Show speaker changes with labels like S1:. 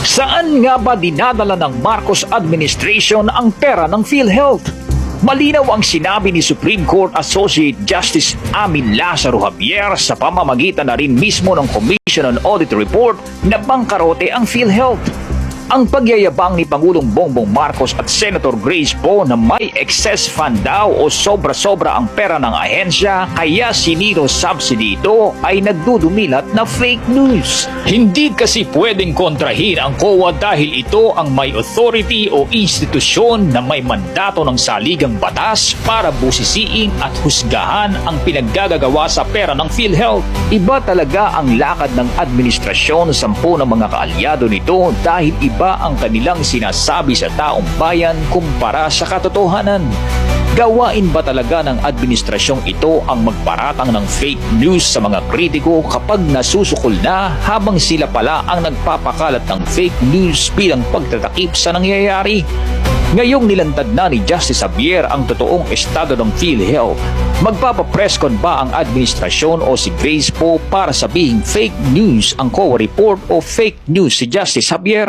S1: Saan nga ba dinadala ng Marcos administration ang pera ng PhilHealth? Malinaw ang sinabi ni Supreme Court Associate Justice Amin Lazaro Javier sa pamamagitan na rin mismo ng Commission on Audit Report na bangkarote ang PhilHealth. Ang pagyayabang ni Pangulong Bongbong Marcos at Senator Grace Poe na may excess fund daw o sobra-sobra ang pera ng ahensya kaya siniro subsidy ito ay nagdudumilat na fake news. Hindi kasi pwedeng kontrahin ang COA dahil ito ang may authority o institusyon na may mandato ng saligang batas para busisiin at husgahan ang pinaggagawa sa pera ng PhilHealth. Iba talaga ang lakad ng administrasyon sa 10 ng mga kaalyado nito dahil iba ang kanilang sinasabi sa taong bayan kumpara sa katotohanan. Gawain ba talaga ng administrasyong ito ang magparatang ng fake news sa mga kritiko kapag nasusukol na habang sila pala ang nagpapakalat ng fake news bilang pagtatakip sa nangyayari? Ngayong nilantad na ni Justice Javier ang totoong estado ng PhilHealth, magpapapreskon ba ang administrasyon o si Grace Poe para sabihing fake news ang COA report o fake news si Justice Javier?